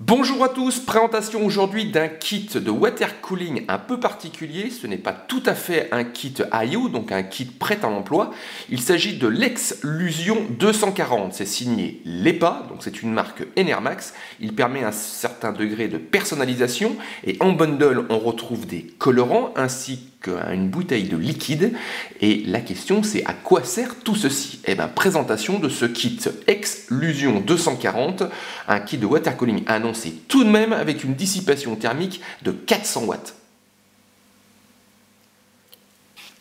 Bonjour à tous, présentation aujourd'hui d'un kit de water cooling un peu particulier. Ce n'est pas tout à fait un kit IO, donc un kit prêt à l'emploi. Il s'agit de l'Exlusion 240, c'est signé LEPA, donc c'est une marque Enermax. Il permet un certain degré de personnalisation et en bundle on retrouve des colorants ainsi qu'une bouteille de liquide. Et la question c'est à quoi sert tout ceci? Eh bien, présentation de ce kit Exlusion 240, un kit de water cooling annoncé tout de même avec une dissipation thermique de 400 watts.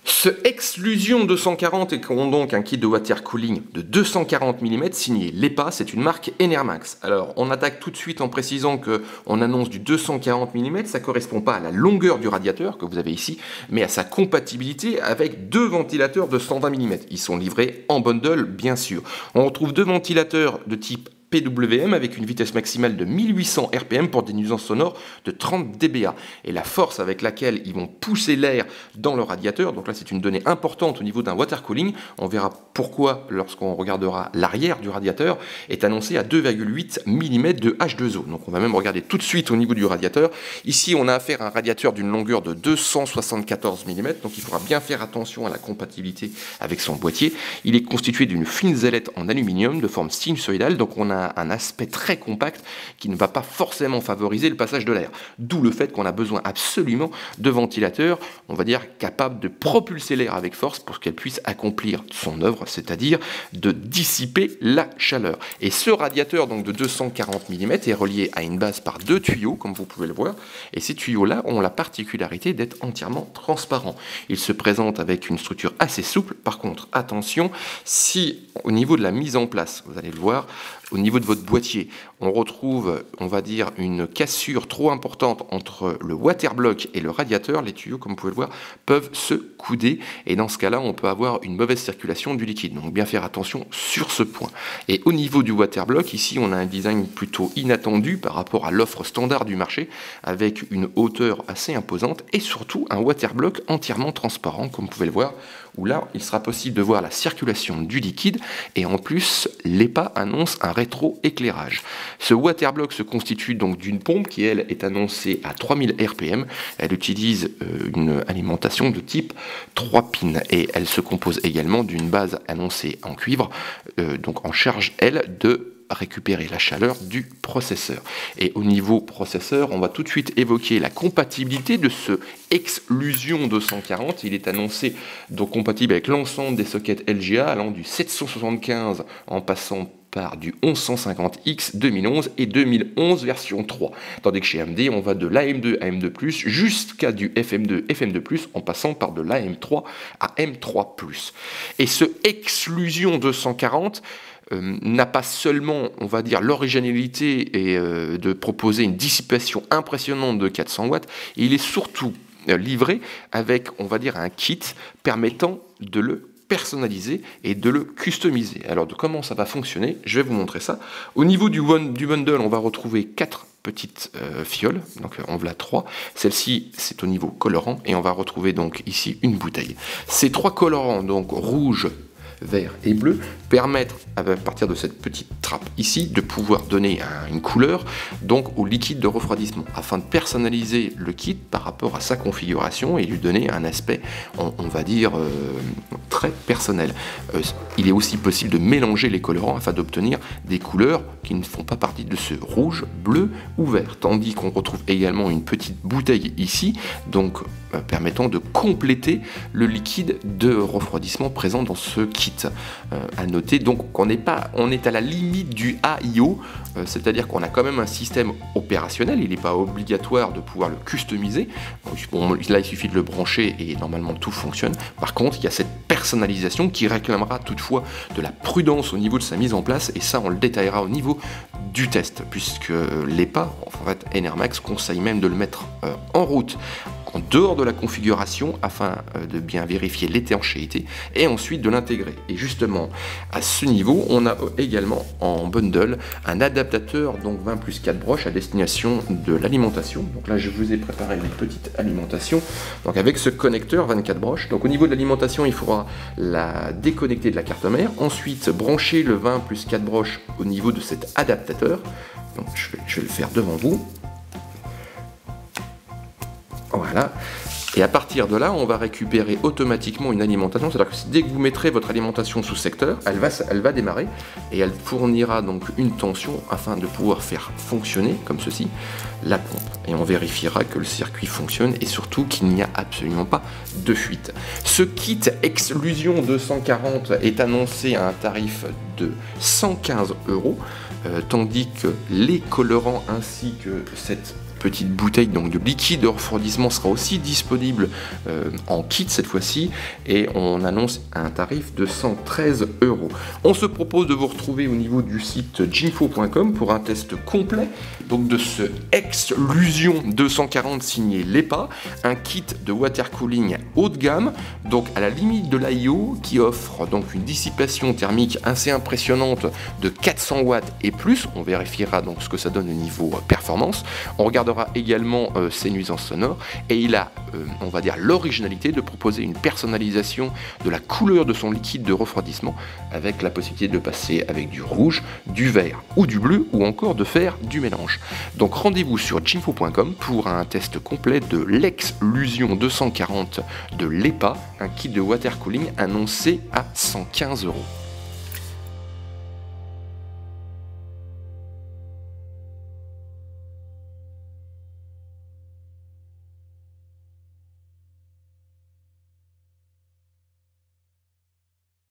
Ce Exlusion 240 est donc un kit de water cooling de 240 mm signé LEPA, c'est une marque Enermax. Alors on attaque tout de suite en précisant qu'on annonce du 240 mm, ça ne correspond pas à la longueur du radiateur que vous avez ici, mais à sa compatibilité avec deux ventilateurs de 120 mm. Ils sont livrés en bundle bien sûr. On retrouve deux ventilateurs de type PWM avec une vitesse maximale de 1800 RPM pour des nuisances sonores de 30 dBA. Et la force avec laquelle ils vont pousser l'air dans le radiateur, donc là c'est une donnée importante au niveau d'un water cooling, on verra pourquoi lorsqu'on regardera l'arrière du radiateur, est annoncé à 2,8 mm de H2O. Donc on va même regarder tout de suite au niveau du radiateur. Ici on a affaire à un radiateur d'une longueur de 274 mm, donc il faudra bien faire attention à la compatibilité avec son boîtier. Il est constitué d'une fine zélette en aluminium de forme sinusoïdale, donc on a un aspect très compact qui ne va pas forcément favoriser le passage de l'air. D'où le fait qu'on a besoin absolument de ventilateurs, on va dire, capables de propulser l'air avec force pour qu'elle puisse accomplir son œuvre, c'est-à-dire de dissiper la chaleur. Et ce radiateur donc de 240 mm est relié à une base par deux tuyaux, comme vous pouvez le voir, et ces tuyaux-là ont la particularité d'être entièrement transparents. Ils se présentent avec une structure assez souple. Par contre, attention, si au niveau de la mise en place, vous allez le voir, au niveau de votre boîtier, on retrouve, on va dire, une cassure trop importante entre le waterblock et le radiateur, les tuyaux, comme vous pouvez le voir, peuvent se couder. Et dans ce cas-là, on peut avoir une mauvaise circulation du liquide. Donc bien faire attention sur ce point. Et au niveau du waterblock, ici, on a un design plutôt inattendu par rapport à l'offre standard du marché, avec une hauteur assez imposante et surtout un waterblock entièrement transparent, comme vous pouvez le voir, où là, il sera possible de voir la circulation du liquide. Et en plus, LEPA annonce un rétro-éclairage. Ce waterblock se constitue donc d'une pompe qui, elle, est annoncée à 3000 RPM. Elle utilise une alimentation de type 3 pins et elle se compose également d'une base annoncée en cuivre, donc en charge, elle, de récupérer la chaleur du processeur. Et au niveau processeur, on va tout de suite évoquer la compatibilité de ce Exlusion 240. Il est annoncé donc compatible avec l'ensemble des sockets LGA allant du 775 en passant par du 1150X 2011 et 2011 version 3. Tandis que chez AMD, on va de l'AM2 à M2+, jusqu'à du FM2, FM2+, en passant par de l'AM3 à M3+. Et ce Exlusion 240 n'a pas seulement, on va dire, l'originalité et de proposer une dissipation impressionnante de 400 watts, il est surtout livré avec, on va dire, un kit permettant de le personnaliser et de le customiser. Alors de comment ça va fonctionner, je vais vous montrer ça. Au niveau du bundle, on va retrouver 4 petites fioles, donc en voilà 3. Celle-ci, c'est au niveau colorant, et on va retrouver donc ici une bouteille. Ces 3 colorants, donc rouge, vert et bleu, permettre à partir de cette petite trappe ici de pouvoir donner une couleur donc au liquide de refroidissement afin de personnaliser le kit par rapport à sa configuration et lui donner un aspect on va dire très personnel. Il est aussi possible de mélanger les colorants afin d'obtenir des couleurs qui ne font pas partie de ce rouge, bleu ou vert, tandis qu'on retrouve également une petite bouteille ici donc permettant de compléter le liquide de refroidissement présent dans ce kit. À noter donc qu'on on est à la limite du AIO, c'est-à-dire qu'on a quand même un système opérationnel, il n'est pas obligatoire de pouvoir le customiser. Bon, là il suffit de le brancher et normalement tout fonctionne. Par contre, il y a cette personnalisation qui réclamera toutefois de la prudence au niveau de sa mise en place, et ça on le détaillera au niveau du test, puisque LEPA, en fait Enermax, conseille même de le mettre en route en dehors de la configuration afin de bien vérifier l'étanchéité et ensuite de l'intégrer. Et justement à ce niveau, on a également en bundle un adaptateur donc 20+4 broches à destination de l'alimentation. Donc là je vous ai préparé une petite alimentation donc avec ce connecteur 24 broches. Donc au niveau de l'alimentation, il faudra la déconnecter de la carte mère, ensuite brancher le 20+4 broches au niveau de cet adaptateur. Donc je Je vais le faire devant vous. Voilà. Et à partir de là, on va récupérer automatiquement une alimentation. C'est-à-dire que dès que vous mettrez votre alimentation sous secteur, elle va démarrer et elle fournira donc une tension afin de pouvoir faire fonctionner, comme ceci, la pompe. Et on vérifiera que le circuit fonctionne et surtout qu'il n'y a absolument pas de fuite. Ce kit Exclusion 240 est annoncé à un tarif de 115 €, tandis que les colorants ainsi que cette petite bouteille donc de liquide de refroidissement sera aussi disponible en kit cette fois-ci, et on annonce un tarif de 113 €. On se propose de vous retrouver au niveau du site ginfo.com pour un test complet donc de ce Exclusion 240 signé LEPA, un kit de water cooling haut de gamme, donc à la limite de l'AIO, qui offre donc une dissipation thermique assez impressionnante de 400 watts et plus. On vérifiera donc ce que ça donne au niveau performance. On regardera également ses nuisances sonores, et il a, on va dire, l'originalité de proposer une personnalisation de la couleur de son liquide de refroidissement, avec la possibilité de passer avec du rouge, du vert ou du bleu, ou encore de faire du mélange. Donc rendez-vous sur ginfo.com pour un test complet de l'Exlusion 240 de LEPA, un kit de water cooling annoncé à 115 €.